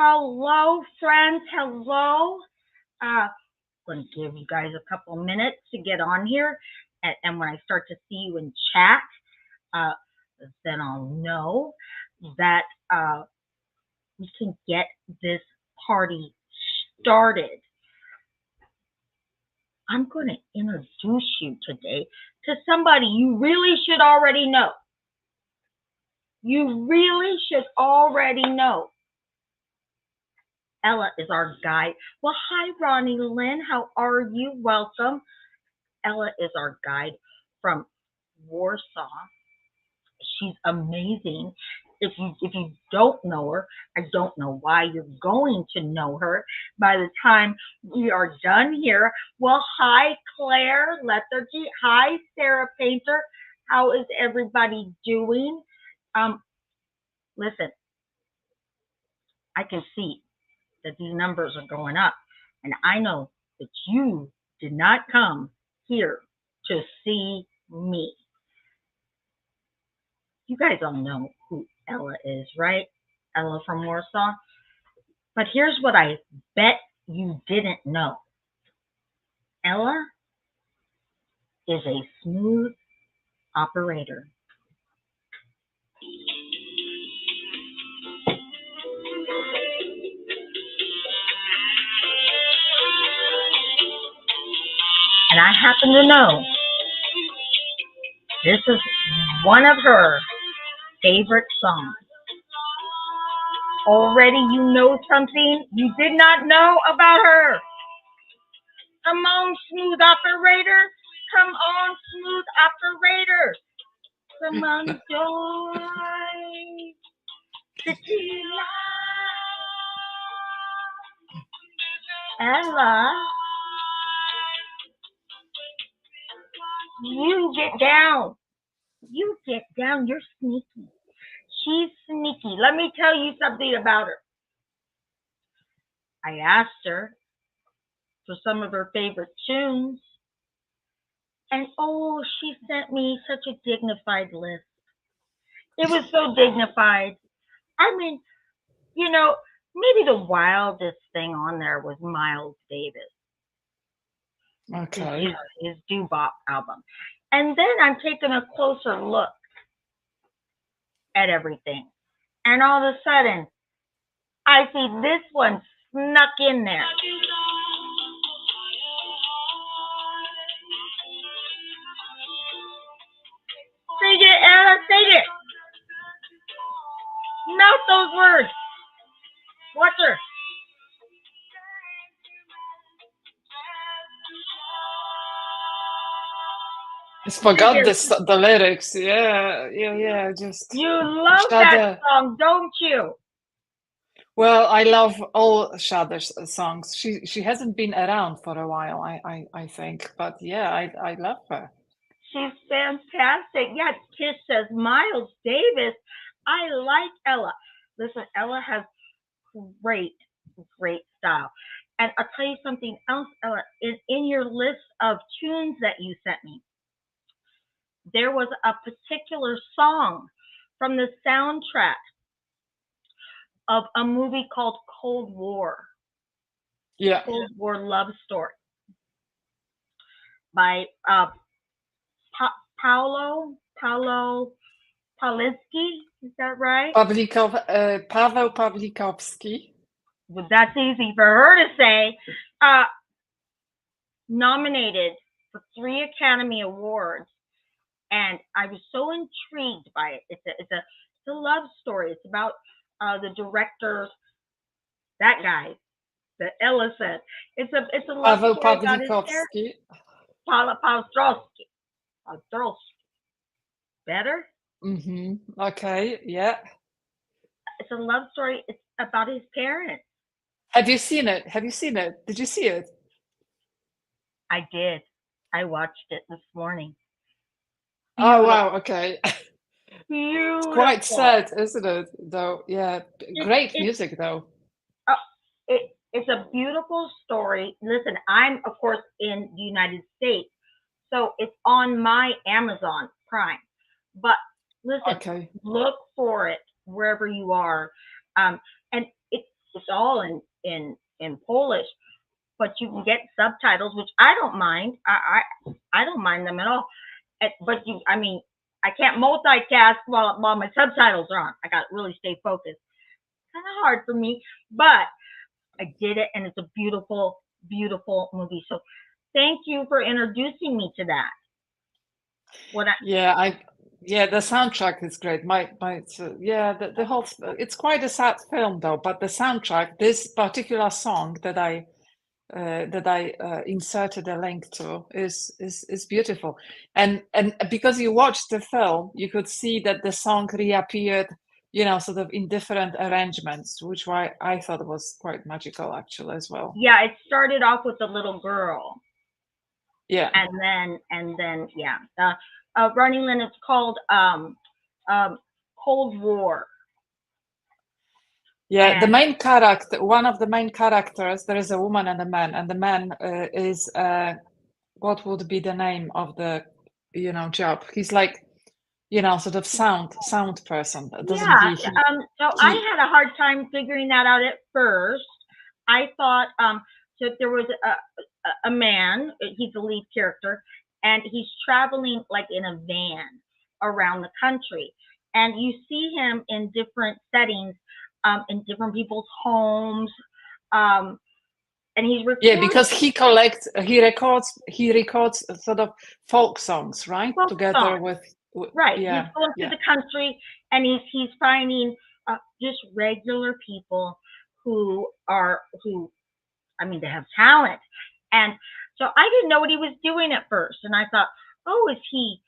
Hello, friends. Hello. I'm going to give you guys a couple minutes to get on here. And when I start to see you in chat, uh, then I'll know that we can get this party started. I'm going to introduce you today to somebody you really should already know. You really should already know. Ella is our guide. Well, hi, Ronnie Lynn. How are you? Welcome. Ella is our guide from Warsaw. She's amazing. If you don't know her, I don't know why you're going to know her by the time we are done here. Well, hi, Claire Lethargy. Hi, Sarah Painter. How is everybody doing? Listen, I can see that these numbers are going up, and I know that you did not come here to see me. You guys all know who Ella is, right? Ella from Warsaw. But here's what I bet you didn't know. Ella is a smooth operator. And I happen to know this is one of her favorite songs. Already you know something you did not know about her. Come on, smooth operator. Come on, smooth operator. Come on, joy. City life. Ella, you get down. You get down. You're sneaky. She's sneaky. Let me tell you something about her. I asked her for some of her favorite tunes. And oh, she sent me such a dignified list. It was so dignified. I mean, you know, maybe the wildest thing on there was Miles Davis. Okay. His doo-bop album. And then I'm taking a closer look at everything. And all of a sudden, I see this one snuck in there. Sing it, Ella, sing it. Mouth those words. Watch her. I forgot the lyrics. Yeah. Just you love that song, don't you? Well, I love all Shada's songs. She hasn't been around for a while, I think, but yeah, I love her. She's fantastic. Yeah, Tish says Miles Davis. I like Ella. Listen, Ella has great style. And I'll tell you something else, Ella. In your list of tunes that you sent me, there was a particular song from the soundtrack of a movie called Cold War. Yeah. Cold War Love Story by Paweł Pawlicki. Is that right? Paweł Pawlikowski. Well, that's easy for her to say. Nominated for 3 Academy Awards, and I was so intrigued by it. It's a love story. It's about the director, that guy that Ella said. It's a love Paweł story about his Pawlikowski. Pawlikowski. Better? Okay, yeah. It's a love story. It's about his parents. Have you seen it? Did you see it? I did. I watched it this morning. Beautiful. Oh, wow, okay. Beautiful. It's quite sad, isn't it? Though, yeah. Great music, though. It's a beautiful story. Listen, I'm, of course, in the United States, so it's on my Amazon Prime. But listen, Look for it wherever you are. And it it's all in Polish, but you can get subtitles, which I don't mind. I don't mind them at all. But I mean, I can't multitask while my subtitles are on. I got to really stay focused. Kind of hard for me, but I did it, and it's a beautiful, beautiful movie. So, thank you for introducing me to that. Yeah, the soundtrack is great. Yeah, the whole, it's quite a sad film though, but the soundtrack, this particular song that I inserted a link to is beautiful, and because you watched the film, you could see that the song reappeared, sort of in different arrangements, which I thought was quite magical actually as well. Yeah, it started off with the little girl. Yeah. And then yeah, Running Lynn. It's called Cold War. Yeah, and the main character, one of the main characters, there is a woman and a man, and the man is what would be the name of the job? He's like, sort of sound person. Doesn't yeah. So he I had a hard time figuring that out at first. I thought so there was a man. He's the lead character, and he's traveling like in a van around the country, and you see him in different settings, in different people's homes, and he's recording. Yeah, because he records sort of folk songs, right? Folk Together songs. with right. Yeah, he's going through the country, and he's finding just regular people who I mean, they have talent. And so I didn't know what he was doing at first. And I thought, oh, is he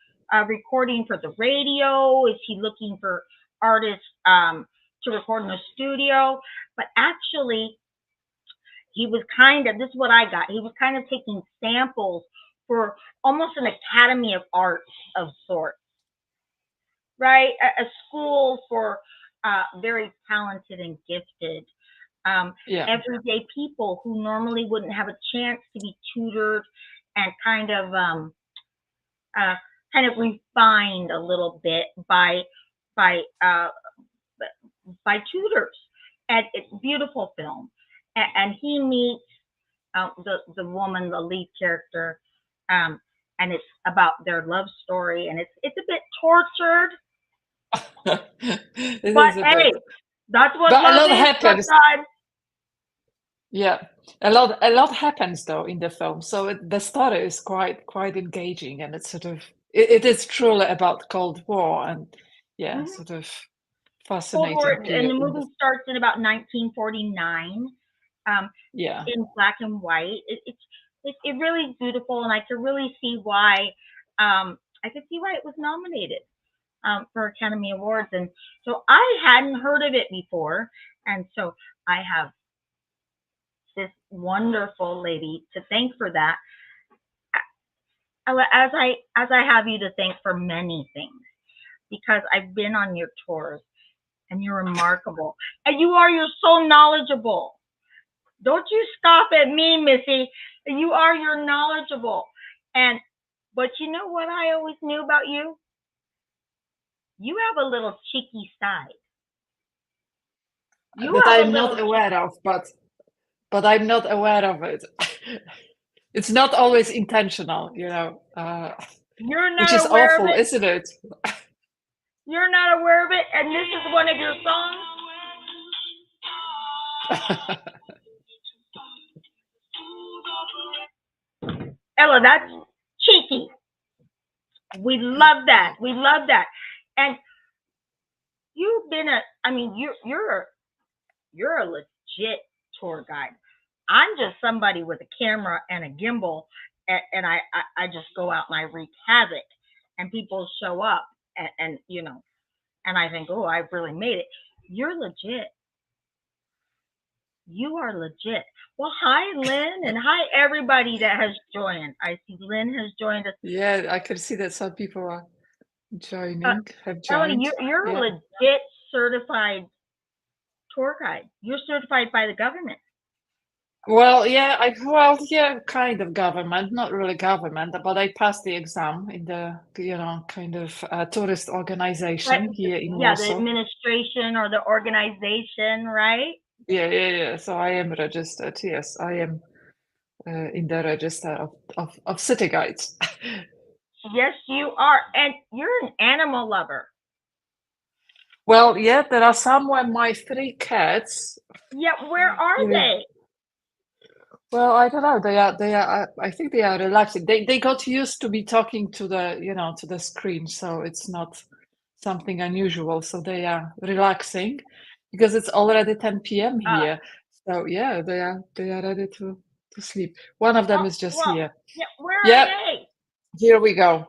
recording for the radio? Is he looking for artists to record in the studio? But actually, he was this is what I got. He was kind of taking samples for almost an Academy of Arts of sorts, right? A school for very talented and gifted everyday people who normally wouldn't have a chance to be tutored and kind of refined a little bit by tutors. And it's a beautiful film. And he meets the woman, the lead character, and it's about their love story, and it's a bit tortured. But hey, that's what love is sometimes. Yeah, a lot happens though in the film, so the story is quite engaging, and it's sort of it is truly about Cold War, and sort of fascinating. Cold War, and the movie starts in about 1949. In black and white. It's really beautiful, and I could really see why it was nominated for Academy Awards. And so I hadn't heard of it before, and so I have this wonderful lady to thank for that. As I have you to thank for many things, because I've been on your tours, and you're remarkable, and you're so knowledgeable. Don't you scoff at me, Missy. You're knowledgeable. But you know what I always knew about you? You have a little cheeky side. That I'm not aware of, but I'm not aware of it. It's not always intentional, You're not which is aware awful, of it? Isn't it? You're not aware of it, and this is one of your songs? Ella, that's cheeky. We love that. We love that. And you've been you're a legit tour guide. I'm just somebody with a camera and a gimbal, and I just go out and I wreak havoc, and people show up, and and I think, oh, I've really made it. You're legit. You are legit. Well, hi, Lynn, and hi, everybody that has joined. I see Lynn has joined us. Yeah, I can see that some people are joining, have joined. You're a legit certified tour guide. You're certified by the government. Well, kind of government, not really government, but I passed the exam in the, kind of tourist organization here in Warsaw. Yeah, the administration or the organization, right? Yeah. So I am registered. Yes, I am in the register of city guides. Yes, you are. And you're an animal lover. Well, yeah, there are somewhere my three cats. Yeah, where are Yeah. they? Well, I don't know. They are. I think they are relaxing. They got used to be talking to the, to the screen, so it's not something unusual. So they are relaxing because it's already 10 p.m. Uh, here. So yeah, they are ready to sleep. One of them oh, is just well, here. yeah, where are Yep, they? here we go.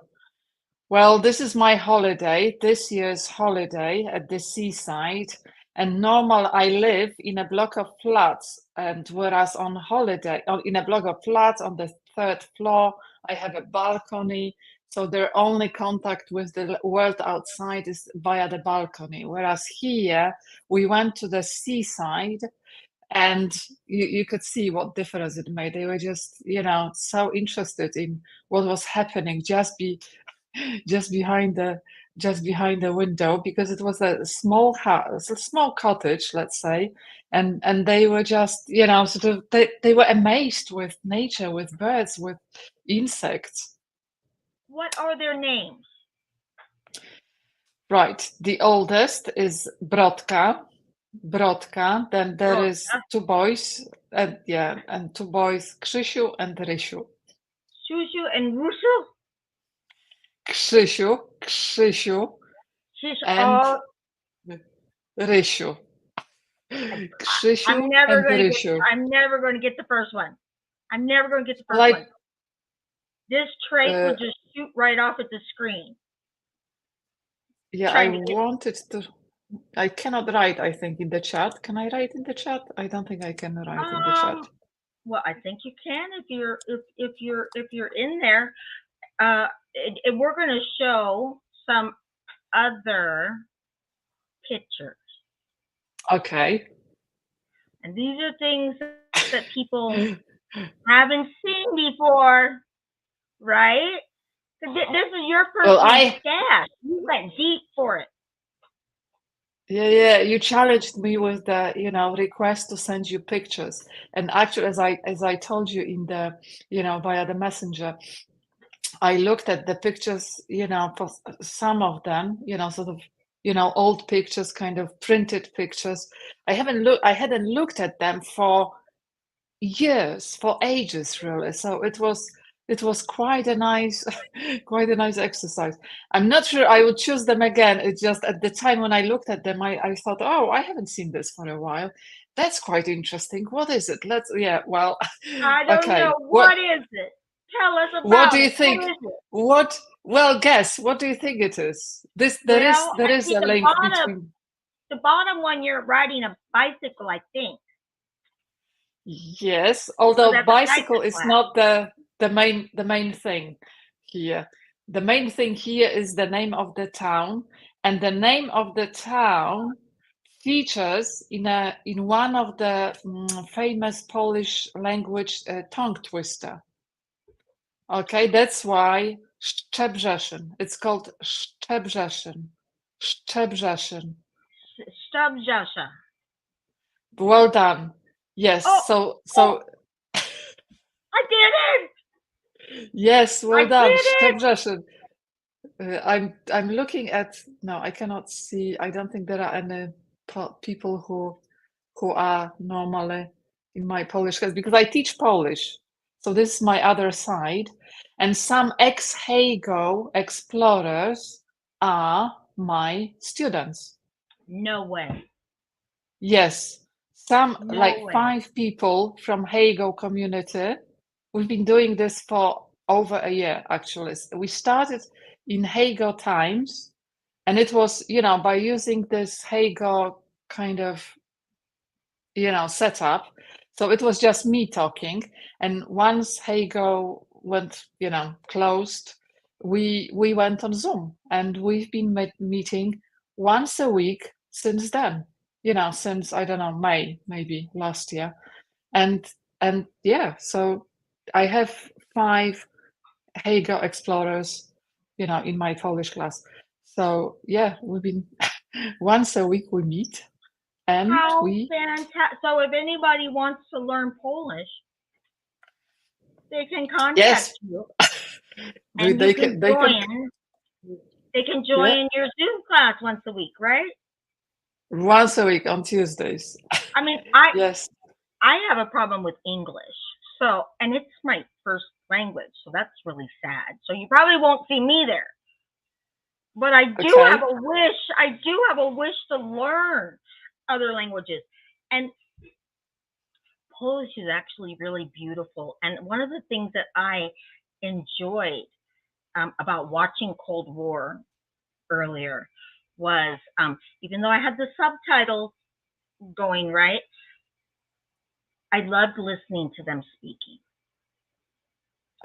Well, this is my holiday, this year's holiday at the seaside. And normal, I live in a block of flats, and whereas on holiday, in a block of flats on the third floor, I have a balcony. So their only contact with the world outside is via the balcony. Whereas here, we went to the seaside, and you could see what difference it made. They were just, so interested in what was happening just behind the just behind the window, because it was a small house, a small cottage, let's say, and they were just, sort of, they were amazed with nature, with birds, with insects. What are their names? Right, the oldest is Brodka, then there is Rosa, two boys, and yeah, and two boys, Krzysiu and Rysiu. Shushu, and Rushu. Krzysiu She's and all. Rysiu. I'm Krzysiu never and gonna get. Rysiu. I'm never gonna get the first one. I'm never gonna get the first Like, one. This trait will uh, just shoot right off at the screen. yeah, I Trying to get. wanted to. I cannot write, I think, in the chat. Can I write in the chat? I don't think I can write in the chat. Well, I think you can if you're in there. We're gonna show some other pictures, Okay. and these are things that people haven't seen before, right? This is your Well, personal stash. You went deep for it. yeah, you challenged me with the, request to send you pictures. And actually, as I told you in the, via the messenger, I looked at the pictures, for some of them, sort of, old pictures, kind of printed pictures. I hadn't looked at them for years, for ages, really. So it was quite a nice quite a nice exercise. I'm not sure I would choose them again. It's just at the time when I looked at them, I thought, oh, I haven't seen this for a while. That's quite interesting. What is it? Yeah, well, I don't know. okay. What is it? Tell us What do about you it. What think? is it? Well, guess. What do you think it is? There is Well, there I is see a the link bottom. between. The bottom one, you're riding a bicycle, I think. Yes, So although that's a bicycle bicycle is hat. not the main thing here. The main thing here is the name of the town, and the name of the town features in one of the famous Polish language tongue twister. Okay, that's why Szczebrzeszyn. It's called Szczebrzeszyn. Szczebrzeszyn. Stub Jasha. Well done. Oh, Yes. So oh, so I did it! yes, I well done. did it! Szczebrzeszyn. I'm looking at, no, I cannot see. I don't think there are any people who are normally in my Polish class, because I teach Polish. So this is my other side. And some ex-Hago explorers are my students. No way. Yes, some No like way. 5 people from Hago community. We've been doing this for over a year, actually. We started in Hago times, and it was, by using this Hago kind of, setup. So it was just me talking. And once Hago went, closed, we went on Zoom, and we've been meeting once a week since then. Since, I don't know, May maybe last year. And yeah, so I have 5 Hago explorers, in my Polish class. So yeah, we've been once a week we meet. And How we, fantastic. So if anybody wants to learn Polish, they can contact yes, you and you can they can, join. They can yeah, join your Zoom class once a week, right? once a week on Tuesdays. I mean, I Yes. I have a problem with English. So, and it's my first language, so that's really sad. So you probably won't see me there. But I do have Okay. a wish. I do have a wish to learn other languages. And Polish is actually really beautiful. And one of the things that I enjoyed about watching Cold War earlier was even though I had the subtitles going right, I loved listening to them speaking.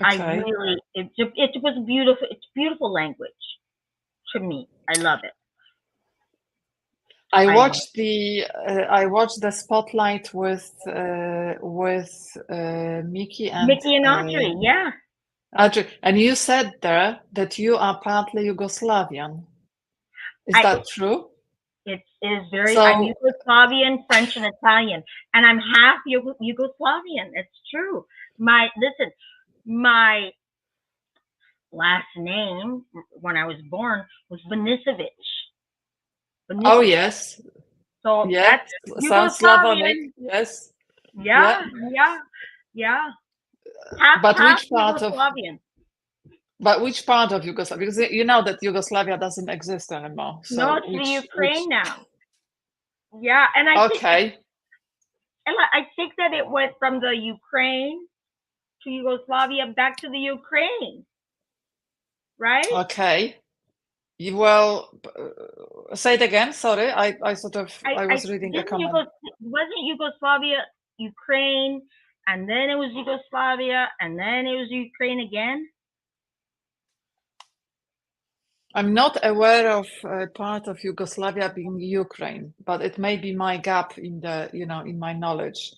I Okay. really, it was beautiful. It's beautiful language to me. I love it. I love it. I watched the spotlight with Mickey and Mickey and Audrey, yeah. Audrey, and you said there that you are partly Yugoslavian. Is I that true? it is very. I'm So, Yugoslavian, French, and Italian, and I'm half Yugoslavian. It's true. My last name when I was born was Benisovic. oh Benisovic. yes, So yeah, that's sounds Slavonic. Yugoslavian. Yes, yeah. Yeah, yeah, yeah. Half But half which part of Yugoslavian. Yugoslavia? Because you know that Yugoslavia doesn't exist anymore. No, So it's the which? Ukraine now. Yeah, and Okay, I think that it went from the Ukraine to Yugoslavia back to the Ukraine, right? okay. Well, say it again. Sorry, I I was reading a didn't comment. wasn't Yugoslavia Ukraine, and then it was Yugoslavia, and then it was Ukraine again. I'm not aware of part of Yugoslavia being Ukraine, but it may be my gap in in my knowledge.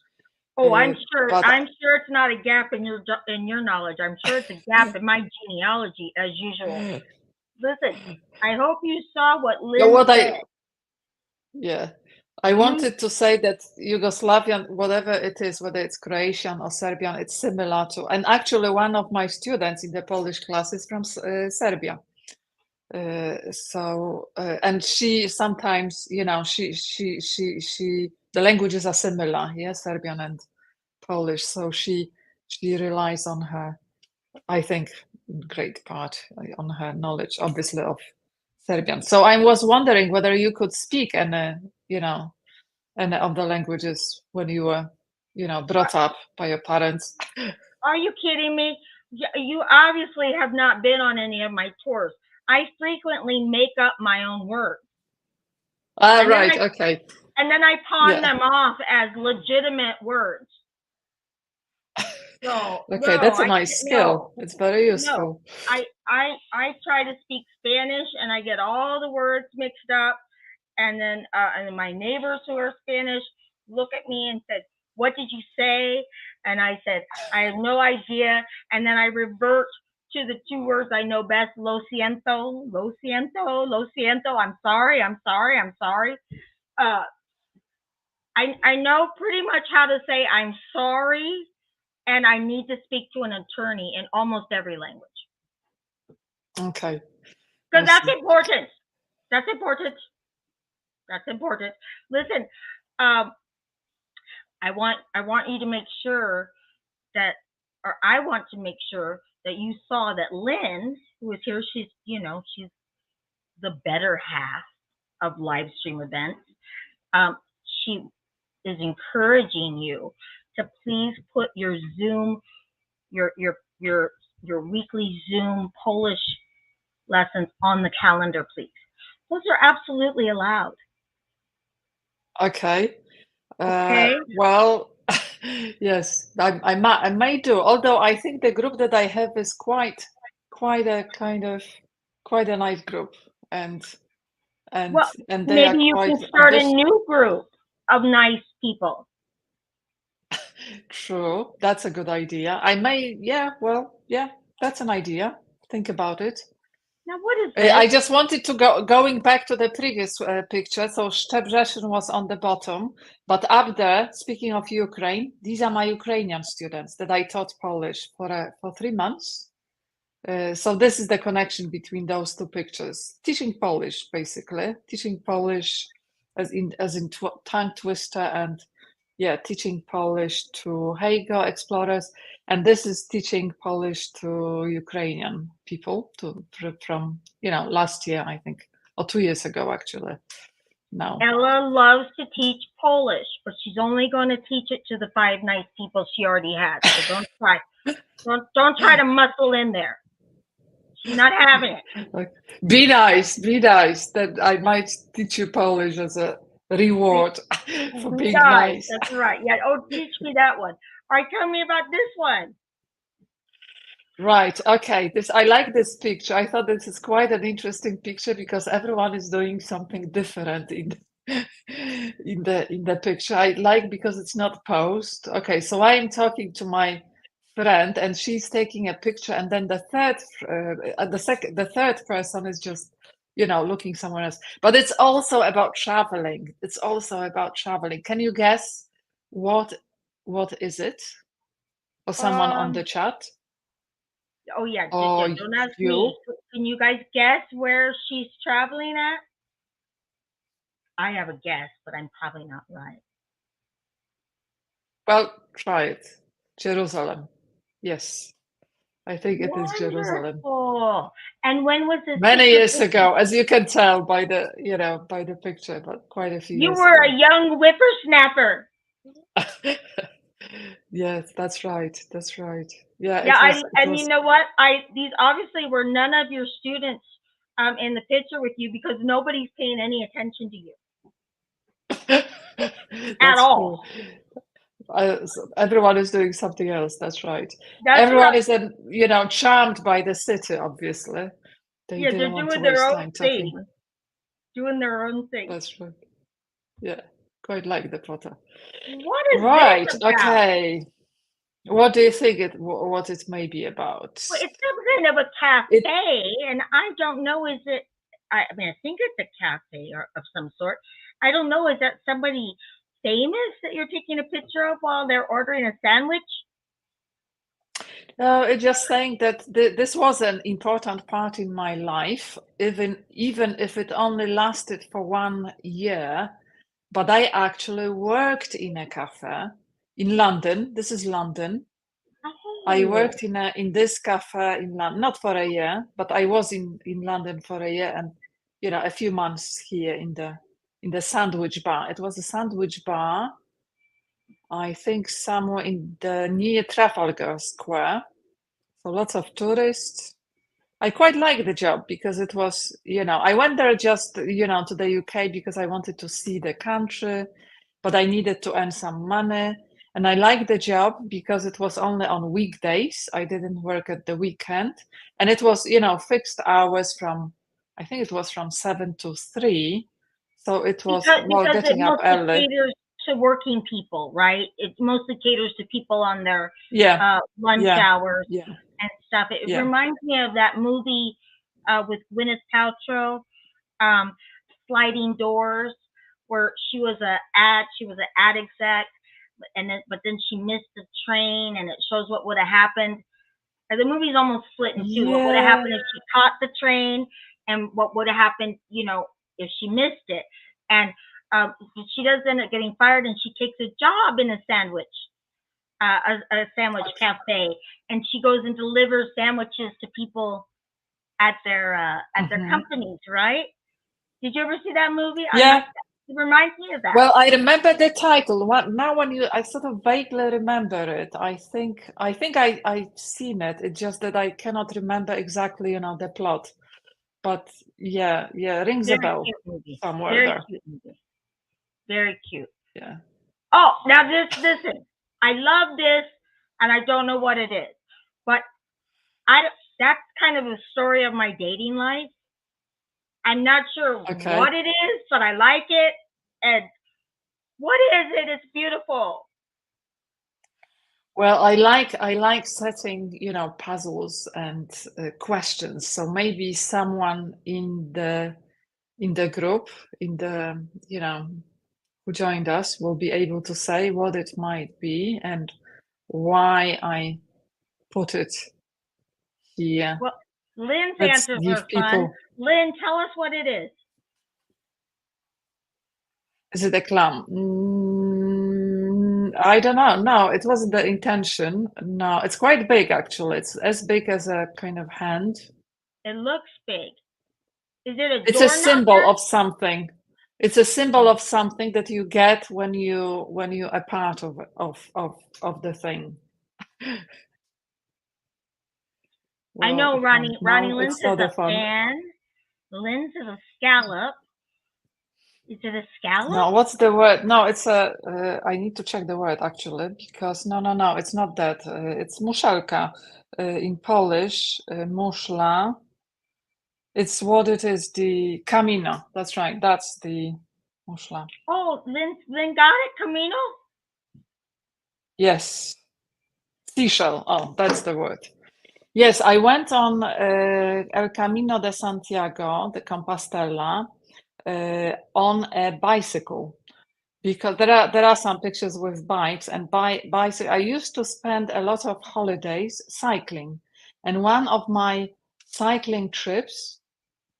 Oh, But I'm sure it's not a gap in your knowledge. I'm sure it's a gap in my genealogy as usual. Listen, I hope you saw what no, Lynn said. yeah, I You wanted to say that Yugoslavian, whatever it is, whether it's Croatian or Serbian, it's similar to. And actually, one of my students in the Polish class is from Serbia. And she sometimes, the languages are similar, yeah, Serbian and Polish. So she relies on her, I think, in great part on her knowledge, obviously, of Serbian. So I was wondering whether you could speak any of the languages when you were, brought up by your parents. are you kidding me? You obviously have not been on any of my tours. I frequently make up my own words, Ah, and then right, okay, I pawn yeah, them off as legitimate words. So okay, no, that's a I nice can't. No, skill. It's very no. useful. I try to speak Spanish, and I get all the words mixed up. And then my neighbors who are Spanish look at me and said, "What did you say?" And I said, "I have no idea." And then I revert to the two words I know best: "Lo siento, lo siento, lo siento." I'm sorry. I'm sorry. I'm sorry. Uh, I know pretty much how to say I'm sorry, and I need to speak to an attorney in almost every language Okay, I because that's see. important. That's important. That's important. Listen, um, I want you to make sure that, or I want to make sure that you saw that Lynn, who is here, she's the better half of Livestream Events. Um, she is encouraging you to please put your Zoom, your your your your weekly Zoom Polish lessons on the calendar, please. Those are absolutely allowed. Okay. Okay. Well, yes, I may do. Although I think the group that I have is quite a kind of quite a nice group, and and Well, and they are maybe you quite can start a ambitious. new group of nice people. True, that's a good idea. I may, yeah, well, yeah, that's an idea. Think about it. Now, what is this? I just wanted to going back to the previous picture. So Szczebrzeszyn was on the bottom, but up there, speaking of Ukraine, these are my Ukrainian students that I taught Polish for 3 months. So this is the connection between those two pictures. Teaching Polish, basically, teaching Polish as in tongue twister, and yeah, teaching Polish to Heigo explorers, and this is teaching Polish to Ukrainian people from last year, I think, or 2 years ago actually. Now Ella loves to teach Polish, but she's only going to teach it to the 5 nice people she already has. So don't try, don't try to muscle in there. She's not having it. like, be nice, that I might teach you Polish as a reward for Be being nice. nice. That's right. Yeah. Oh, teach me that one. All right. Tell me about this one. Right. Okay. I like this picture. I thought this is quite an interesting picture because everyone is doing something different in the picture. I like because it's not posed. Okay, so I am talking to my friend and she's taking a picture, and then the third person is just looking somewhere else. But it's also about traveling. It's also about traveling. Can you guess what is it? Or someone on the chat? Oh yeah, Or don't ask you? me. Can you guys guess where she's traveling at? I have a guess, but I'm probably not right. Well, try it. Jerusalem. Yes, I think it is Jerusalem. Wonderful. And when was this Many picture years taken? ago, as you can tell by the picture, but quite a few You years were ago. a young whippersnapper. Yes, that's right. That's right. Yeah, Yeah, it and you was. know what? These obviously were none of your students in the picture with you because nobody's paying any attention to you at That's true. all. Everyone is doing something else. That's right. That's Everyone right. is, charmed by the city. Obviously, they Yeah, didn't they're want to doing their waste own time talking. thing. Doing their own thing. That's right. Yeah, quite like the photo. What is Right. this about? Okay. What do you think what it may be about? Well, it's some kind of a cafe, and I don't know. Is it? I mean, I think it's a cafe of some sort. I don't know. Is that somebody famous that you're taking a picture of while they're ordering a sandwich? No, it's just saying that this was an important part in my life, even if it only lasted for 1 year. But I actually worked in a cafe in London. This is London. I Oh, worked in this cafe in London, not for a year, but I was in London for a year, and a few months here in the sandwich bar. It was a sandwich bar, I think somewhere near Trafalgar Square. So lots of tourists. I quite like the job because it was, I went there just, to the UK because I wanted to see the country, but I needed to earn some money. And I liked the job because it was only on weekdays. I didn't work at the weekend. And it was, fixed hours I think it was from 7 to 3. So it was, well, because it getting up mostly early. caters to working people, right? It mostly caters to people on their Yeah. lunch hours Yeah. and stuff. It Yeah. reminds me of that movie with Gwyneth Paltrow, Sliding Doors, where she was an ad exec, but then she missed the train, and it shows what would have happened. The movie's almost split in two. What would have Yeah. happened if she caught the train, and what would have happened, if she missed it. And she does end up getting fired, and she takes a job in a sandwich cafe, and she goes and delivers sandwiches to people at their companies. Right? Did you ever see that movie? Yeah. It reminds me of that. Well, I remember the title. I sort of vaguely remember it. I think I've seen it. It's just that I cannot remember exactly, the plot. But yeah, rings a Very bell cute movie. somewhere Very there. cute movie. Very cute. Yeah. Oh, now listen. I love this, and I don't know what it is, but that's kind of the story of my dating life. I'm not sure Okay. what it is, but I like it. And what is it? It's beautiful. Well, I like setting, you know, puzzles and questions. So maybe someone in the group, in the, you know, who joined us will be able to say what it might be and why I put it here. Well, Lynn's Let's answers give are fun. people. Lynn, tell us what it is. Is it a clam? I don't know. No, it wasn't the intention. No, it's quite big actually. It's as big as a kind of hand. It looks big. Is it a It's a door symbol knocker? of something. It's a symbol of something that you get when you are part of the thing. I Well, know it won't. Ronnie No, Lynn it's says not a a fun. fan. Lynn says a scallop. Is it a scallop? No, what's the word? No, it's a. I need to check the word actually because no, it's not that. It's muszelka in Polish. Muszla. It's what it is. The kamino. That's right. That's the muszla. Oh, Lynn got it, Camino? Yes, seashell. Oh, that's the word. Yes, I went on El Camino de Santiago, the Compostela, on a bicycle because there are some pictures with bikes and bicycle. I used to spend a lot of holidays cycling, and one of my cycling trips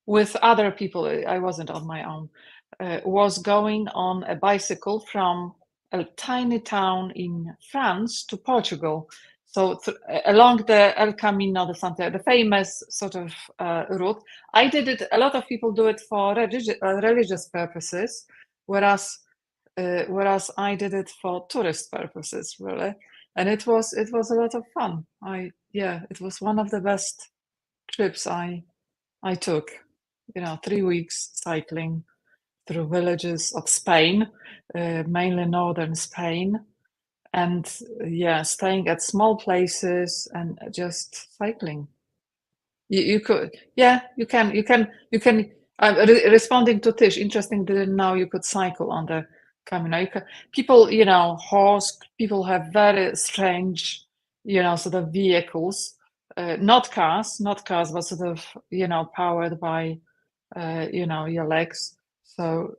with other people, I wasn't on my own, was going on a bicycle from a tiny town in France to Portugal. So along the El Camino de Santiago, the famous sort of route. I did it. A lot of people do it for religious purposes, whereas I did it for tourist purposes, really. And it was a lot of fun. It was one of the best trips I took. 3 weeks cycling through villages of Spain, mainly northern Spain, and staying at small places and just cycling. You could, yeah, you can. Responding to Tish, interesting. Didn't know you could cycle on the Camino. People, horse. People have very strange, sort of vehicles, not cars, but sort of, powered by your legs. So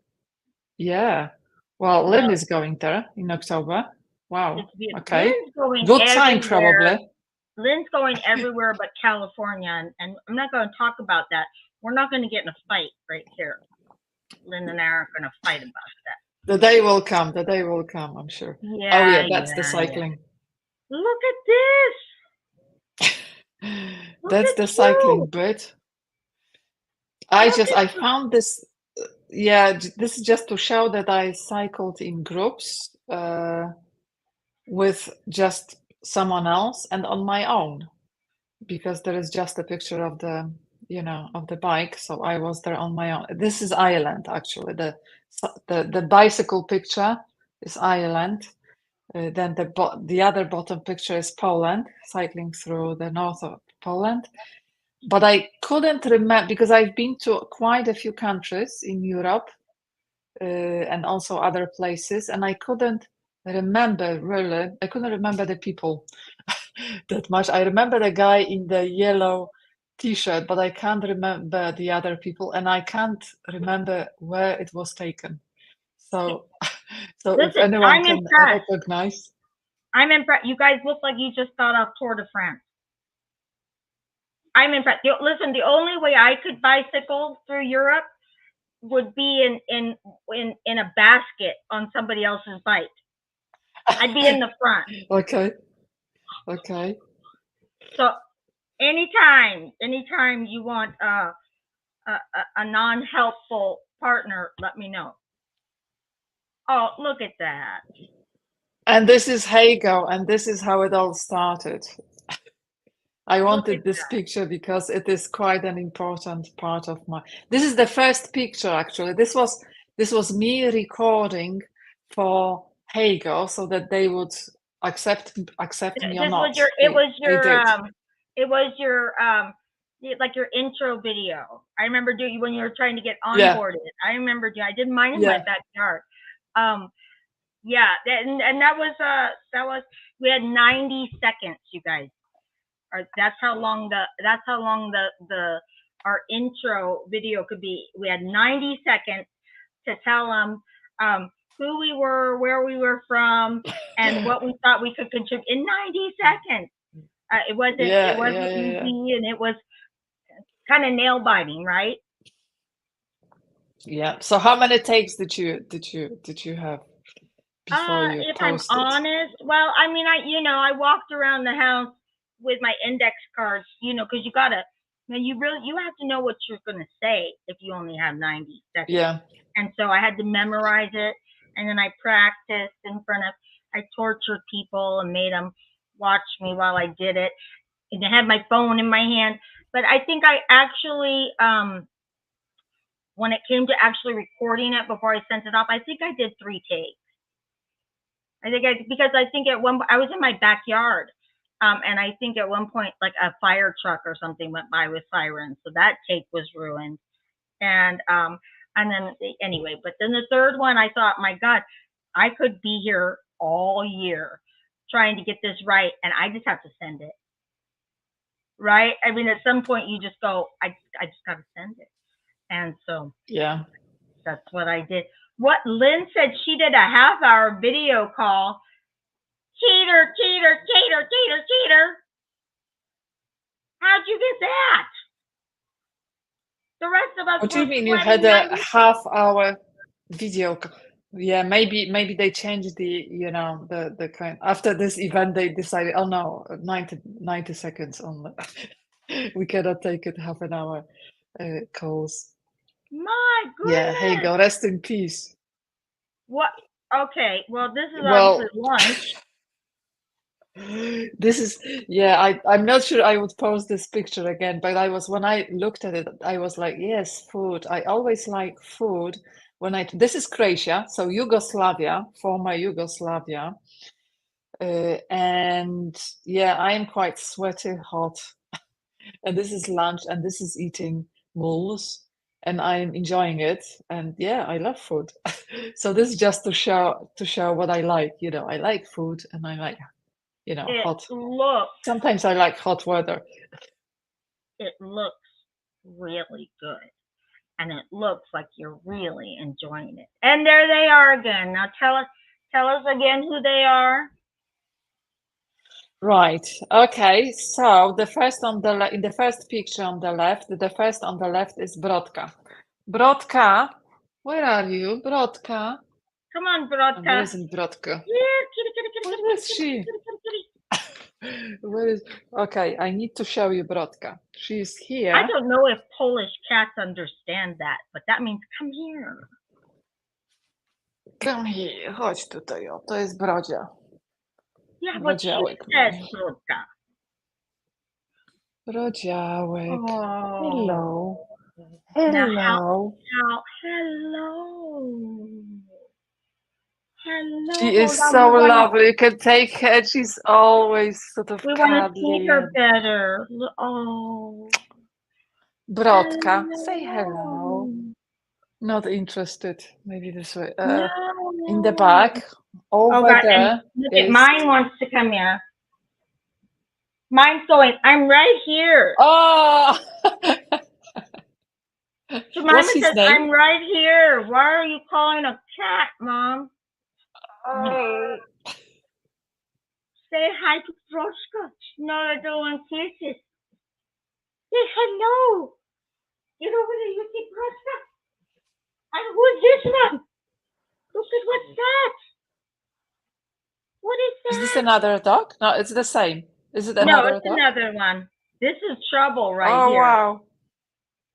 yeah. Well, Well, Lynn is going there in October. Wow. it's beautiful. Okay. Lynn's going Good time, everywhere. probably. Lynn's going everywhere but California, and I'm not going to talk about that. We're not going to get in a fight right here. Lynn and I aren't going to fight about that. The day will come. The day will come, I'm sure. Oh Yeah, yeah, that's the yeah, yeah. cycling. Look at this. Look That's at the you. cycling bit. Look at I you. found this. Yeah, this is just to show that I cycled in groups with just someone else and on my own, because there is just a picture of the bike. So I was there on my own. This is Ireland, actually. The bicycle picture is Ireland. Then the other bottom picture is Poland, cycling through the north of Poland. But I couldn't remember because I've been to quite a few countries in Europe and also other places, and I couldn't remember really. I couldn't remember the people that much. I remember the guy in the yellow t-shirt, but I can't remember the other people, and I can't remember where it was taken. So, so if Listen, anyone I'm can impressed. recognize. I'm impressed. You guys look like you just got off Tour de France. I'm impressed. Listen, the only way I could bicycle through Europe would be in a basket on somebody else's bike. I'd be in the front. Okay. Okay. So anytime you want a non-helpful partner, let me know. Oh, look at that. And this is Hago, and this is how it all started. I wanted this picture because it is quite an important part of my. This is the first picture, actually. This was me recording for Hago so that they would accept me or This not. was your They did. it was your like your intro video. I remember when you were trying to get Yeah. onboarded. I remember I did mine in my backyard. Yeah, and that was we had 90 seconds, you guys. That's how long the our intro video could be. We had 90 seconds to tell them who we were, where we were from, and what we thought we could contribute in 90 seconds. It wasn't easy, and it was kind of nail biting, right? Yeah. So how many takes did you have before you If I'm posted? honest, well, I mean, I walked around the house with my index cards, because you gotta, you have to know what you're gonna say if you only have 90 seconds. Yeah. And so I had to memorize it, and then I practiced I tortured people and made them watch me while I did it, and I had my phone in my hand. But I think I actually, when it came to actually recording it before I sent it off, I think I did 3 takes. Because I think I was in my backyard, and I think at one point like a fire truck or something went by with sirens, so that take was ruined. And then anyway, but then the third one, I thought, my God, I could be here all year trying to get this right, and I just have to send it. Right? I mean, at some point you just go, I just got to send it, and so yeah, that's what I did. What Lynn said, she did a half-hour video call. Cheater, cheater, cheater, cheater, cheater. How'd you get that? The rest of us what do were you mean you sweating had a 90. half-hour video? Yeah, maybe they changed the the kind after this event they decided, oh no, 90 seconds on we cannot take it half an hour calls. My Yeah, here you go. goodness. Rest in peace. What? Okay, well, this is obviously Well, lunch. this is, yeah, I'm not sure I would post this picture again, but when I looked at it, I was like, yes, food. I always like food this is Croatia, so Yugoslavia, former Yugoslavia. And yeah, I am quite sweaty, hot. And this is lunch, and this is eating muls, and I'm enjoying it. And yeah, I love food. So this is just to show what I like. I like food, and I like It hot. looks, Sometimes I like hot weather. it looks really good. And it looks like you're really enjoying it. And there they are again. Now tell us again who they are. Right. Okay. So the first in the first picture on the left, the first on the left is Brodka. Brodka, where are you, Brodka? Come on, And where Brodka. isn't Brodka? Here, kitty, kitty, kitty, kitty, Where is kitty, she? kitty, kitty, kitty. Where is? Okay, I need to show you Brodka. She's here. I don't know if Polish cats understand that, but that means come here. Come here, chodź tutaj, o, to jest Brodzia. Yeah, what she Brodziałek says, mój. Brodka. Brodziałek. Oh. Hello. Now, Hello. hello. Hello. She is so lovely. You can take her. She's always sort of We want to see cuddly. her better. Oh. Brodka, Hello. say hello. Not interested. Maybe this way. No. In the back, over God, there. Look at mine wants to come here. Mine's going, I'm right here. Oh! Jemima says, I'm right here. Why are you calling a cat, Mom? Oh. Say hi to Broska. No, I don't want kisses. Say hello. Get over there, you see Broska? And who's this one? Look at what's that? What is that? Is this another dog? No, it's the same. Is it another dog? No, it's another one. This is Trouble right here. Oh, wow.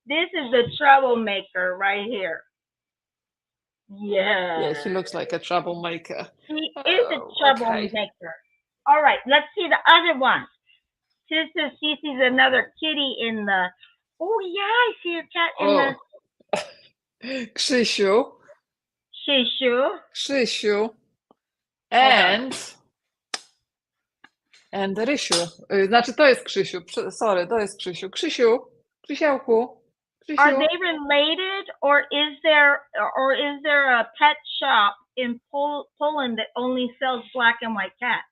This is the troublemaker right here. Yeah. Yeah, she looks like a troublemaker. She is a troublemaker. Okay. All right, let's see the other one. Sister sees another kitty in the... Oh, yeah, I see a cat in the... Krzysiu. Krzysiu. And Rysiu. Znaczy, to jest Krzysiu. Sorry, to jest Krzysiu. Krzysiałku. Are they related, or is there a pet shop in Poland that only sells black and white cats.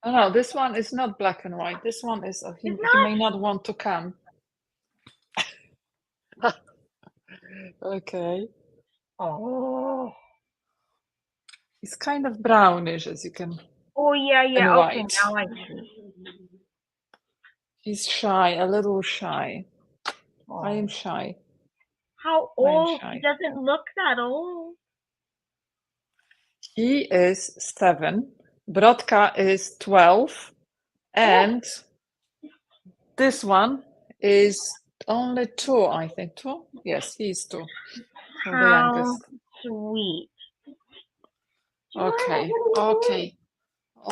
Oh no, this one is not black and white. This one is he It's not? may not want to come. Okay. Oh. He's kind of brownish, as you can. Oh yeah, And yeah. Okay, white. now I see. He's shy, a little shy. Oh. I am shy. How I am old? shy. He doesn't look that old. He is 7. Brodka is 12. And this one is only 2, I think. 2? Yes, he's 2. So the How youngest. sweet. Okay. Okay.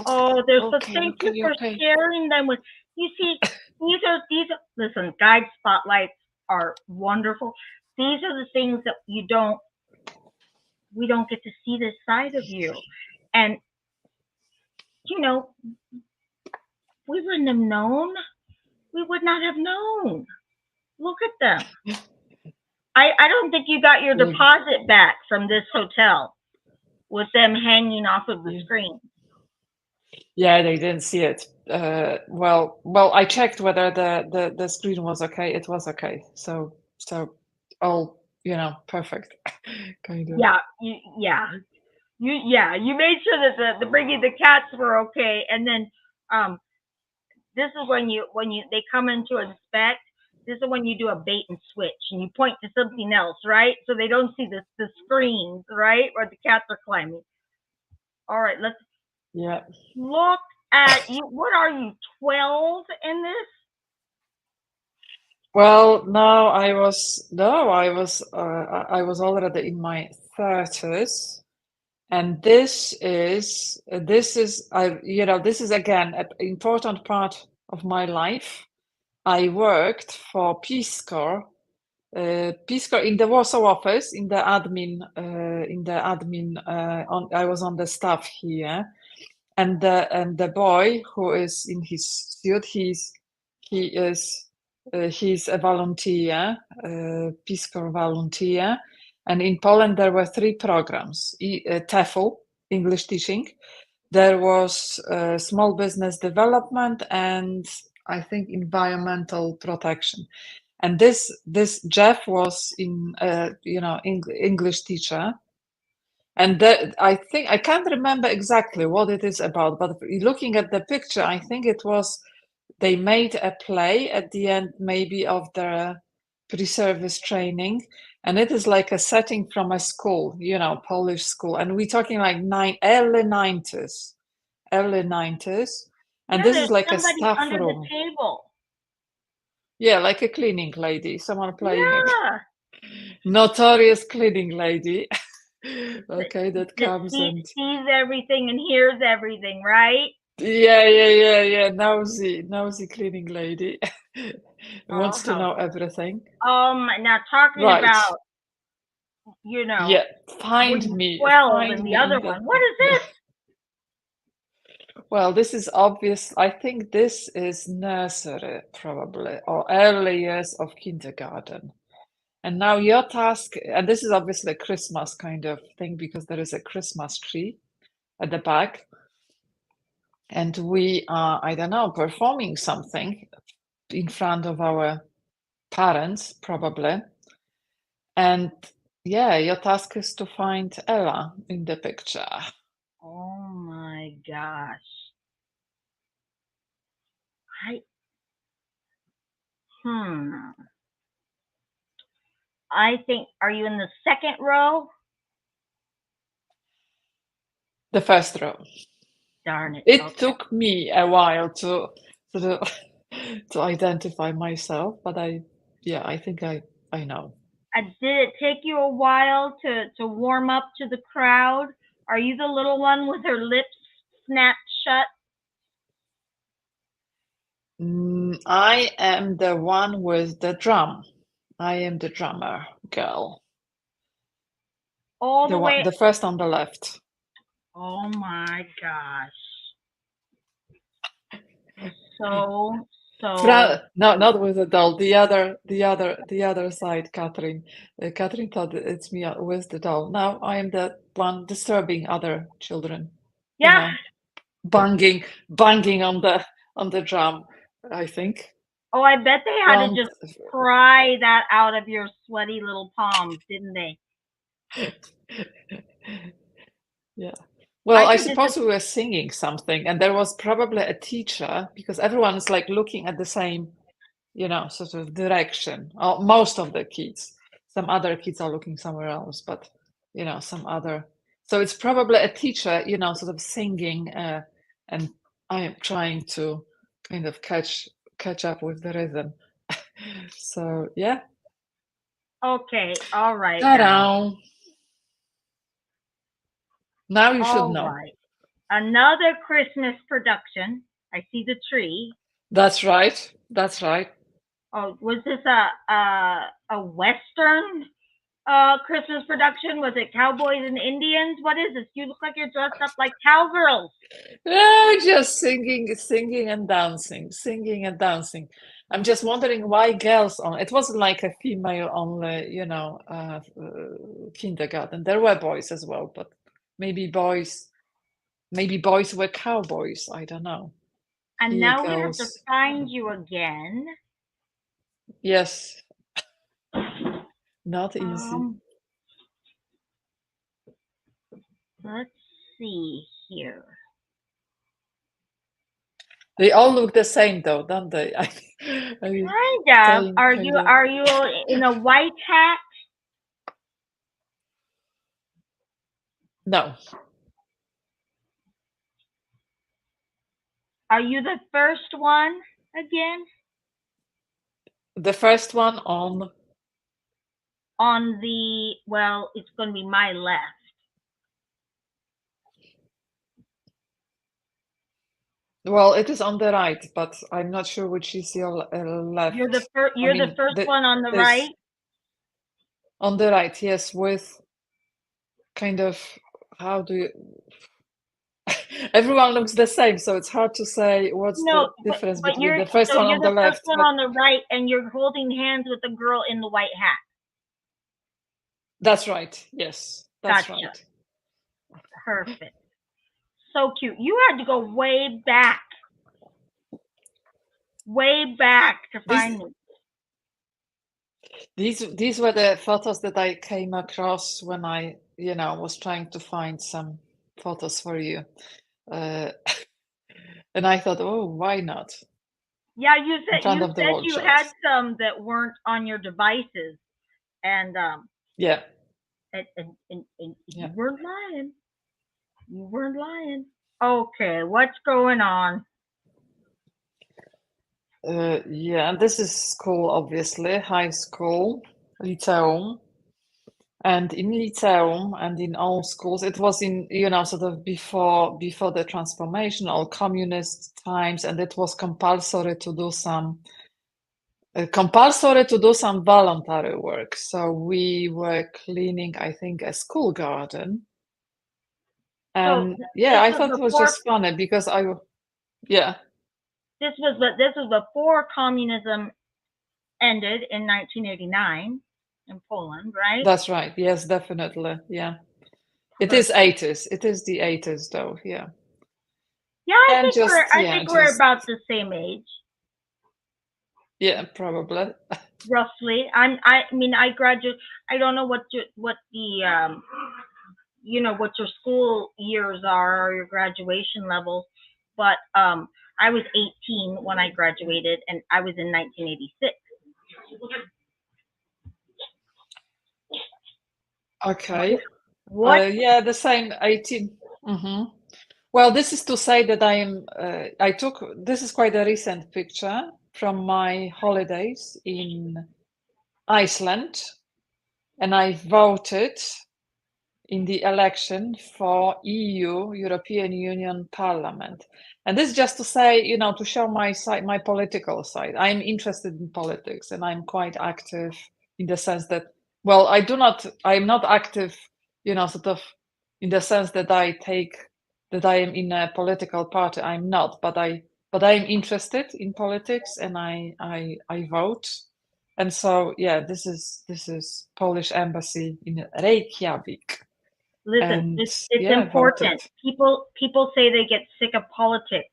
Oh, they're so Okay, thank you for okay. sharing them with you. See, these are listen, guide spotlights are wonderful. These are the things that we don't get to see this side of you. And you know, we wouldn't have known. We would not have known. Look at them. I don't think you got your deposit back from this hotel with them hanging off of the screen. Yeah, they didn't see it. Well, I checked whether the screen was okay. It was okay. So all perfect. Kind of. Yeah, you made sure that the bringing the cats were okay, and then this is when they come in to inspect. This is when you do a bait and switch and you point to something else, right? So they don't see the screens, right, where the cats are climbing. All right, let's look at you. What are you, 12 in this? Well, no, I was already in my 30s, and this is this is again an important part of my life. I worked for Peace Corps in the Warsaw office in the admin. I was on the staff here, and the boy who is in his suit, he's a volunteer, Peace Corps volunteer. And in Poland there were 3 programs: TEFL, English teaching. There was small business development, and I think environmental protection. And this Jeff was English teacher. And I think I can't remember exactly what it is about, but looking at the picture, I think it was they made a play at the end, maybe of their pre-service training, and it is like a setting from a school, Polish school, and we're talking like early 90s, and this is like a staff under room. the table. Yeah, like a cleaning lady, someone playing Yeah. notorious cleaning lady. Okay, that comes and sees everything and hears everything, right? Yeah. Nosy cleaning lady. Wants to know everything. Now talking about, Yeah, find me. 12 and the other one. What is this? Well, this is obvious. I think this is nursery, probably, or early years of kindergarten. And now your task, and this is obviously a Christmas kind of thing because there is a Christmas tree at the back. And we are, I don't know, performing something in front of our parents, probably. And yeah, your task is to find Ella in the picture. Oh my gosh. I think, are you in the second row? The first row. Darn it. It took me a while to identify myself, but I think I know. Did it take you a while to warm up to the crowd? Are you the little one with her lips snapped shut? I am the one with the drum. I am the drummer girl. The first on the left. Oh my gosh. So no, not with the doll. The other side, Catherine. Catherine thought it's me with the doll. Now I am the one disturbing other children. Yeah. Banging on the drum, I think. Oh, I bet they had to just pry that out of your sweaty little palms, didn't they? Yeah. Well, I suppose we were singing something, and there was probably a teacher, because everyone is like looking at the same, sort of direction. Most of the kids. Some other kids are looking somewhere else, but some other. So it's probably a teacher, sort of singing, and I am trying to kind of catch up with the rhythm. So yeah. Okay, all right. Now you should all know. Right. Another Christmas production. I see the tree. That's right. That's right. Oh, was this a Western Christmas production? Was it Cowboys and Indians? What is this? You look like you're dressed up like cowgirls. No, just singing and dancing, singing and dancing. I'm just wondering why girls on. It wasn't like a female only, kindergarten. There were boys as well, but maybe boys were cowboys. I don't know. And now we have to find you again. Yes. Not easy. Let's see here. They all look the same, though, don't they? Kind of. Are you in a white hat? No. Are you the first one again? The first one on the, well, it's going to be my left. Well, it is on the right, but I'm not sure which is your left. You're the first one on the right? On the right, yes, with kind of, how do you... Everyone looks the same, so it's hard to say what's the difference between the first one on the left. You're the first one on the right, and you're holding hands with the girl in the white hat. That's right, yes, that's right. Perfect. So cute. You had to go way back to find me. These were the photos that I came across when I, was trying to find some photos for you. And I thought, oh, why not? Yeah, you said you had some that weren't on your devices, and yeah, and you weren't lying. You weren't lying. Okay, what's going on? Yeah, this is school, obviously, high school, Liceum. And in Liceum and in all schools, it was in, sort of before the transformation, all communist times, and it was compulsory to do some voluntary work. So we were cleaning, I think, a school garden. And I thought it was just funny because This was before communism ended in 1989 in Poland, right? That's right. Yes, definitely. Yeah. It is 80s. It is the 80s, though. Yeah. Yeah, I think we're about the same age. Yeah, probably. Roughly. I mean, I graduated. I don't know what the what your school years are or your graduation level, but I was 18 when I graduated, and I was in 1986. Okay. Yeah, the same 18. Mm-hmm. Well, this is to say that this is quite a recent picture from my holidays in Iceland, and I voted in the election for European Union Parliament. And this is just to say, to show my political side. I'm interested in politics, and I'm quite active in the sense that, well, I'm not active, sort of in the sense that I am in a political party. I'm not, but I'm interested in politics, and I vote. And so, yeah, this is Polish embassy in Reykjavik. Listen, and it's voted. important. People say they get sick of politics,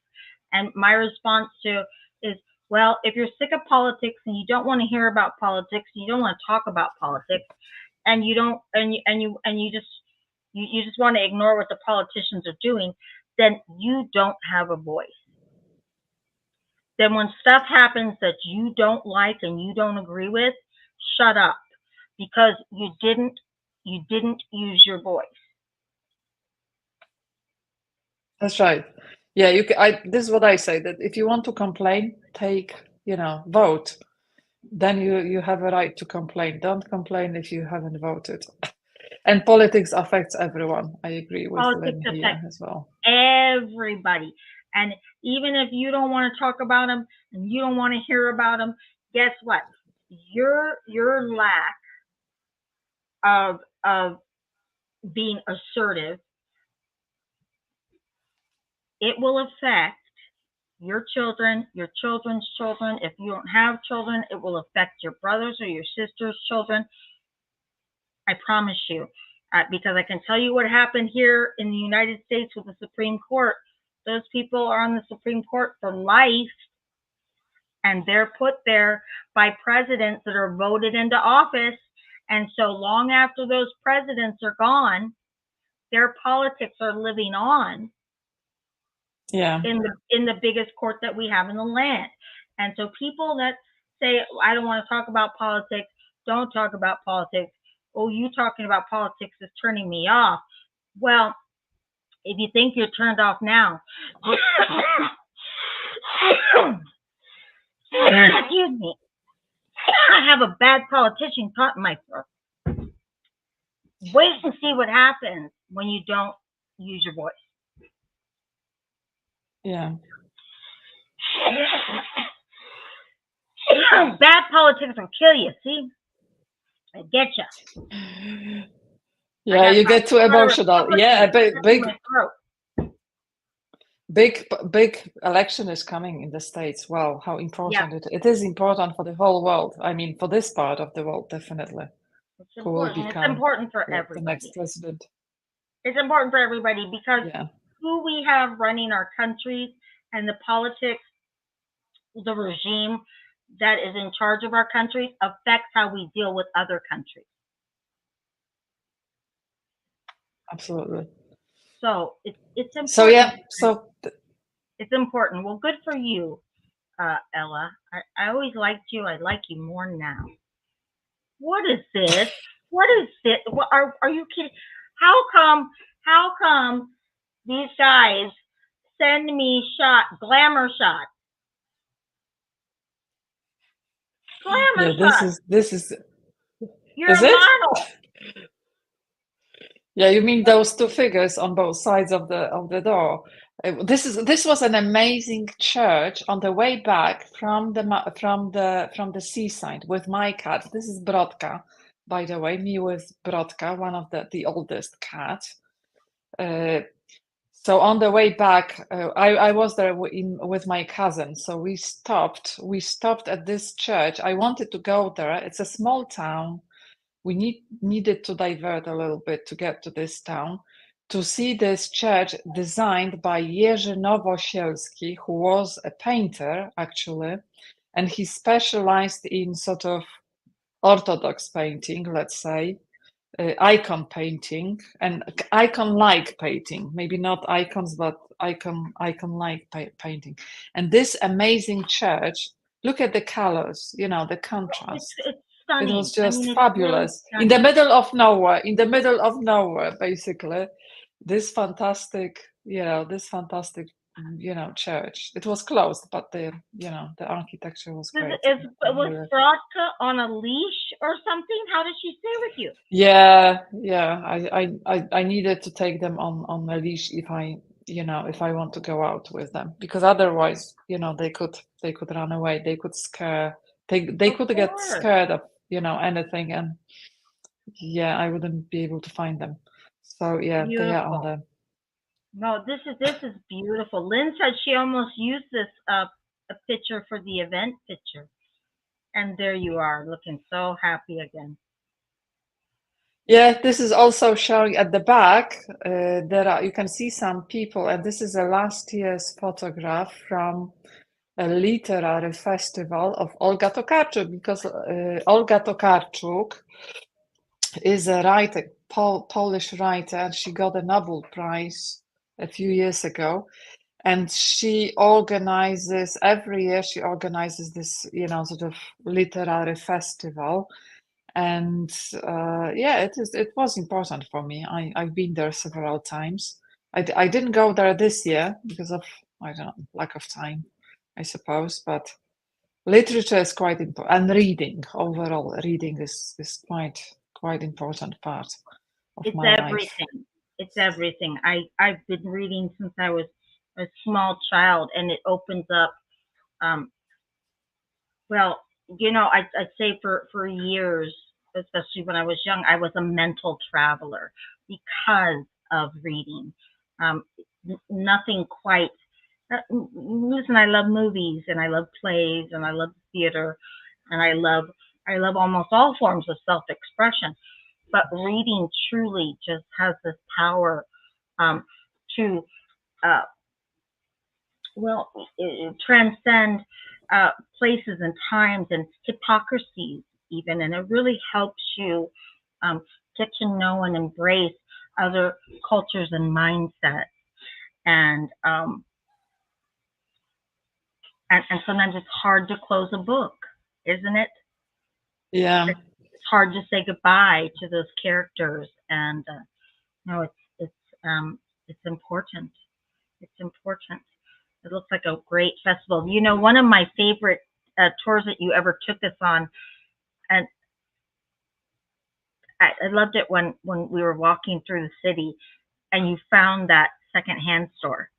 and my response to is, well, if you're sick of politics and you don't want to hear about politics, you don't want to talk about politics, and you don't and you just want to ignore what the politicians are doing, then you don't have a voice. Then when stuff happens that you don't like and you don't agree with, shut up, because you didn't use your voice. That's right. Yeah, this is what I say, that if you want to complain, vote. Then you have a right to complain. Don't complain if you haven't voted. And politics affects everyone. I agree with Politics Lynn here affects as well. everybody. And even if you don't want to talk about them and you don't want to hear about them, guess what? Your lack of being assertive, it will affect your children, your children's children. If you don't have children, it will affect your brothers or your sisters' children. I promise you. Because I can tell you what happened here in the United States with the Supreme Court. Those people are on the Supreme Court for life, and they're put there by presidents that are voted into office. And so long after those presidents are gone, their politics are living on. Yeah. In the biggest court that we have in the land. And so people that say, I don't want to talk about politics, don't talk about politics. Oh, you talking about politics is turning me off. Well, if you think you're turned off now, excuse me, I have a bad politician caught in my throat. Wait and see what happens when you don't use your voice. Yeah. Bad politics will kill you. See, I get you. Yeah, you get too emotional. Yeah, big election is coming in the States. Wow, how important it is important for the whole world. I mean, for this part of the world, definitely. Who will become it's important for everybody. The next president. It's important for everybody because who we have running our countries and the politics, the regime that is in charge of our countries affects how we deal with other countries. Absolutely. So it's important. So it's important. Well, good for you, Ella. I always liked you. I like you more now. What is this? What is it? What are you kidding? How come these guys send me glamour shots? Glamour shots. This is You're a model. Yeah, you mean those two figures on both sides of the door. This was an amazing church on the way back from the seaside with my cat. This is Brodka, by the way, me with Brodka, one of the oldest cats. So on the way back, I was there with my cousin. So we stopped at this church. I wanted to go there. It's a small town. We needed to divert a little bit to get to this town, to see this church designed by Jerzy Nowosielski, who was a painter, actually, and he specialized in sort of Orthodox painting, let's say, icon painting and icon-like painting, maybe not icons, but icon-like painting. And this amazing church, look at the colors, the contrast. It's stunning. It was just fabulous. Really in the middle of nowhere, basically. This fantastic, church. It was closed, but the architecture was great. Was Brodka on a leash or something? How did she stay with you? Yeah. I needed to take them on a leash if I want to go out with them, because otherwise, they could run away. They could scare. They could get scared of anything, and I wouldn't be able to find them. So beautiful. They are on the. No, this is beautiful. Lynn said she almost used this a picture for the event picture, and there you are, looking so happy again. Yeah, this is also showing at the back. You can see some people, and this is a last year's photograph from a literary festival of Olga Tokarczuk, because Olga Tokarczuk is a writer, Polish writer, and she got a Nobel Prize a few years ago. And she organizes every year. She organizes this, sort of literary festival, and yeah, it was important for me. I've been there several times. I didn't go there this year because of, I don't know, lack of time, I suppose. But literature is quite important, and reading overall. Reading is quite important part of It's my life. everything. It's everything. I've been reading since I was a small child, and it opens up. Um, well, I'd say for years, especially when I was young, I was a mental traveler because of reading. Um, Nothing quite. Listen, I love movies and I love plays and I love theater and I love almost all forms of self-expression. But reading truly just has this power um, to uh, well transcend uh, places and times and hypocrisies even, and it really helps you um, get to know and embrace other cultures and mindsets. And and sometimes it's hard to close a book, isn't it? Yeah. It's hard to say goodbye to those characters, and no, it's important. It's important. It looks like a great festival. One of my favorite tours that you ever took us on, and I loved it when we were walking through the city, and you found that secondhand store,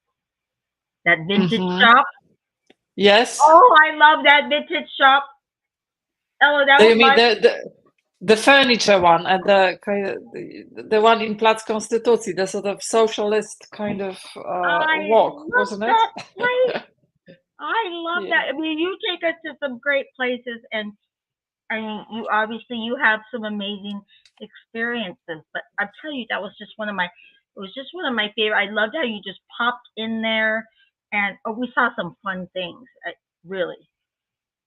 that vintage Hmm. shop. Yes. Oh, I love that vintage shop. Ella, that Do was you mean my. the furniture one at the one in Plac Konstytucji, the sort of socialist kind of I walk, love wasn't it? that place. I love Yeah. that. I mean, you take us to some great places, and I mean, you have some amazing experiences. But I tell you, that was just one of my. It was just one of my favorite. I loved how you just popped in there, and we saw some fun things. Really,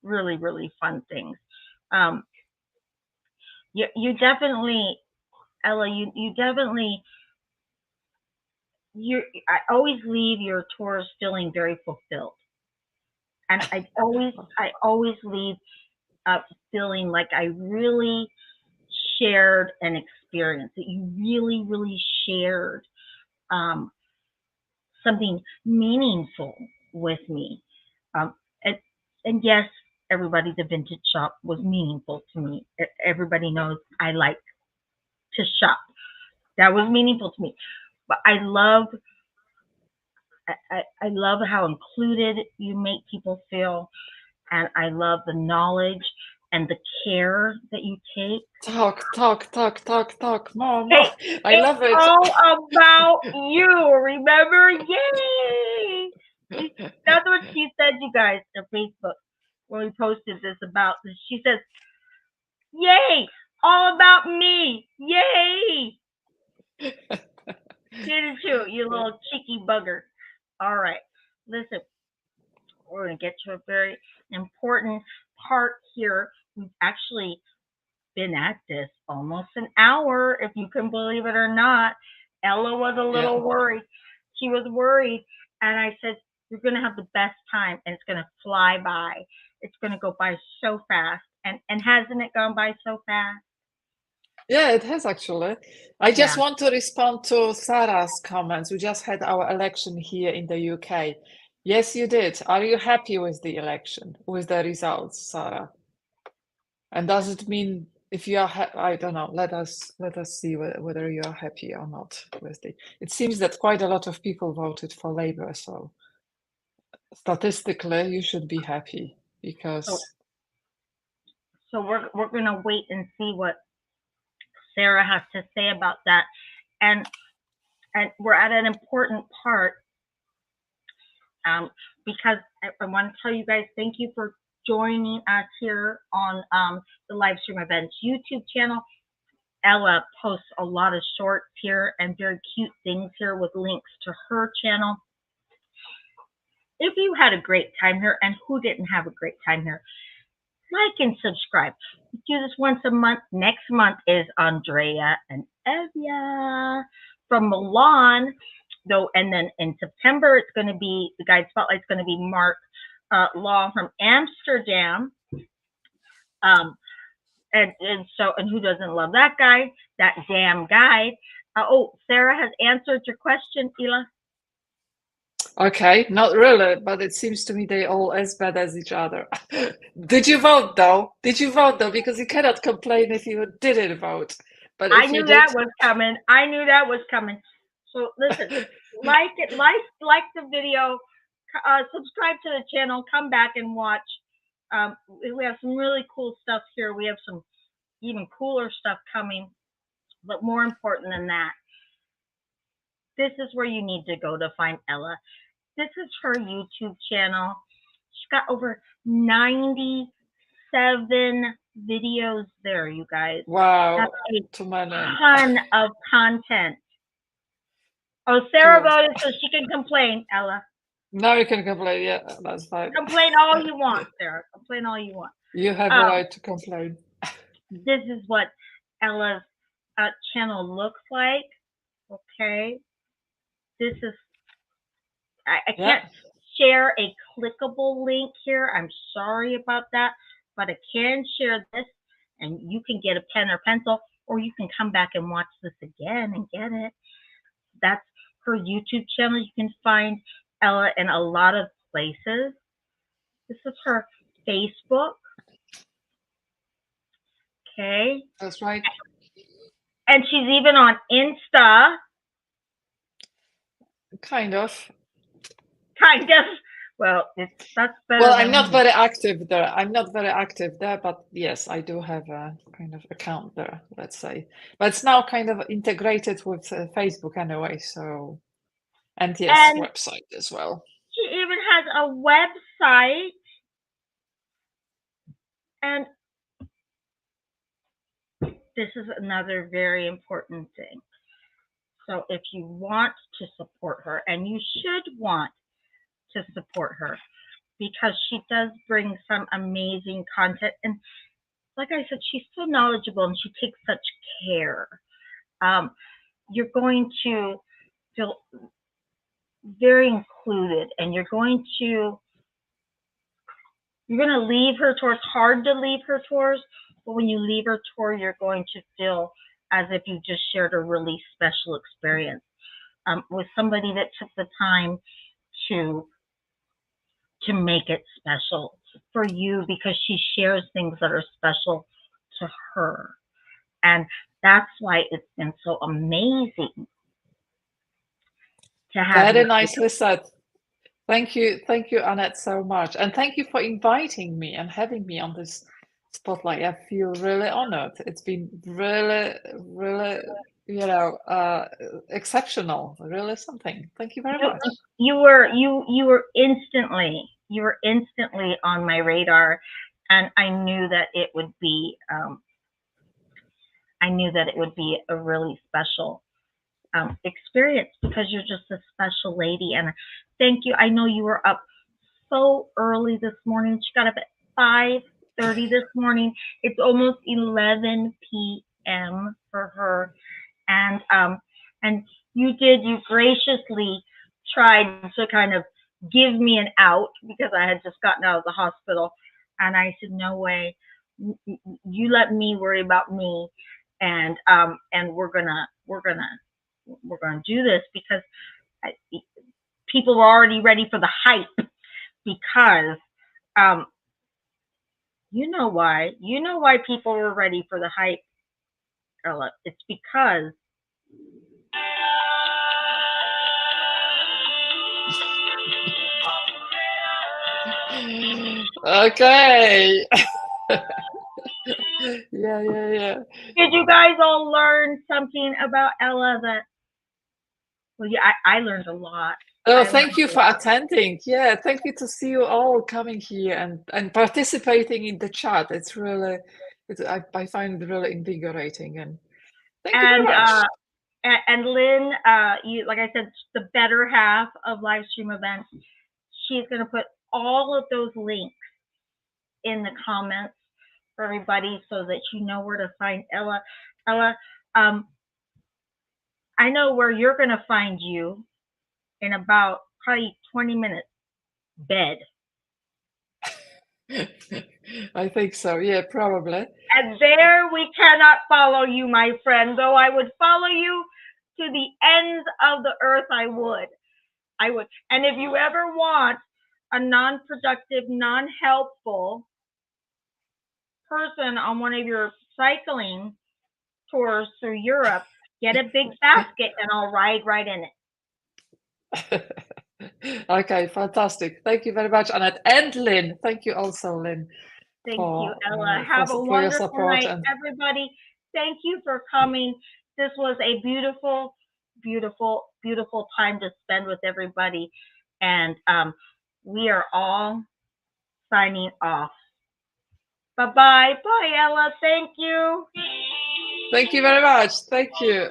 really, really fun things. Um, you definitely, Ella. You definitely. You. I always leave your tours feeling very fulfilled, and I always leave feeling like I really shared an experience, that you really, really shared um, something meaningful with me. Um, and, and yes, everybody, the vintage shop was meaningful to me. Everybody knows I like to shop. That was meaningful to me. But I love how included you make people feel, and I love the knowledge and the care that you take. Talk, more. Hey, I it's love it. all about you, remember? Yay! That's what she said, you guys, on Facebook when we posted this about this. She says, Yay! All about me! Yay! Did it too, you Yeah. little cheeky bugger. All right. Listen, we're going to get to a very important part here. We've actually been at this almost an hour, if you can believe it or not. Ella was a Yeah. little worried. She was worried. And I said, You're going to have the best time, and it's going to fly by. It's going to go by so fast. And hasn't it gone by so fast? Yeah, it has actually. I Yeah. just want to respond to Sarah's comments. We just had our election here in the UK. Yes, you did. Are you happy with the election, with the results, Sarah? And does it mean if you are, I don't know, let us see whether you are happy or not with the. It seems that quite a lot of people voted for Labour, so statistically you should be happy So because so we're going to wait and see what Sarah has to say about that. And and we're at an important part, because I want to tell you guys thank you for joining us here on the Livestream Events YouTube channel. Ella posts a lot of shorts here and very cute things here with links to her channel. If you had a great time here, and who didn't have a great time here, like and subscribe. We do this once a month. Next month is Andrea and Evia from Milan, though, and then in September it's going to be the guide spotlight. It's going to be Mark Long from Amsterdam. And who doesn't love that guy? That damn guy. Oh, Sarah has answered your question, Ela. Okay, not really, but it seems to me they all as bad as each other. Did you vote though? Did you vote though? Because you cannot complain if you didn't vote. But I if knew you did, that was coming. I knew that was coming. So listen, like it, like the video, subscribe to the channel, come back and watch. We have some really cool stuff here. We have some even cooler stuff coming. But more important than that, this is where you need to go to find Ella. This is her YouTube channel. She's got over 97 videos there, you guys. wow, That's a too many. ton of content. Oh, Sarah voted, so she can complain, Ella. Now you can complain. Yeah, that's fine. Complain all you want, Sarah. Complain all you want. You have a right to complain. This is what Ella's channel looks like. Okay. This is, I can't share a clickable link here. I'm sorry about that, but I can share this, and you can get a pen or pencil, or you can come back and watch this again and get it. That's her YouTube channel. You can find Ella in a lot of places. This is her Facebook. Okay. That's right. And she's even on Insta. Kind of. Well, that's better. Well, I'm not very active there. I'm not very active there, but yes, I do have a kind of account there, let's say. But it's now kind of integrated with Facebook anyway, so, and yes, website as well. She even has a website, and this is another very important thing. So if you want to support her, and you should want to support her, because she does bring some amazing content, and like I said, she's so knowledgeable and she takes such care. You're going to feel very included, and you're going to leave her tour. It's hard to leave her tours, but when you leave her tour, you're going to feel as if you just shared a really special experience with somebody that took the time to make it special for you, because she shares things that are special to her. And that's why it's been so amazing to have. Very nicely said. Thank you, Annette, so much. And thank you for inviting me and having me on this spotlight. I feel really honored. It's been really, really, exceptional, really something. Thank you very much. You were instantly on my radar, and I knew that it would be a really special experience, because you're just a special lady. And thank you. I know you were up so early this morning. She got up at 5:30 this morning. It's almost 11 p.m. for her, and you graciously tried to kind of give me an out, because I had just gotten out of the hospital, and I said, no way, you let me worry about me, and we're gonna do this, because people were already ready for the hype, because you know why people were ready for the hype, Ella. It's because okay. Yeah. Did you guys all learn something about Ella that? Well, yeah, I learned a lot. Oh, thank you for attending. Yeah, thank you to see you all coming here and participating in the chat. It's really, I find it really invigorating, and Thank you very much. And Lynn, you, like I said, the better half of Livestream Events, she's going to put all of those links in the comments for everybody so that you know where to find Ella. Ella, I know where you're going to find you in about probably 20 minutes. Bed. I think so. Yeah, probably. And there we cannot follow you, my friend. Though I would follow you to the ends of the earth, I would. And if you ever want a non-productive, non-helpful person on one of your cycling tours through Europe, get a big basket and I'll ride right in it. Okay, fantastic. Thank you very much, Annette. And Lynn. Thank you also, Lynn. Thank you, Ella. Have a For your wonderful support night, everybody. Thank you for coming. This was a beautiful, beautiful, beautiful time to spend with everybody. And we are all signing off. Bye-bye. Bye, Ella. Thank you. Thank you very much. Thank you.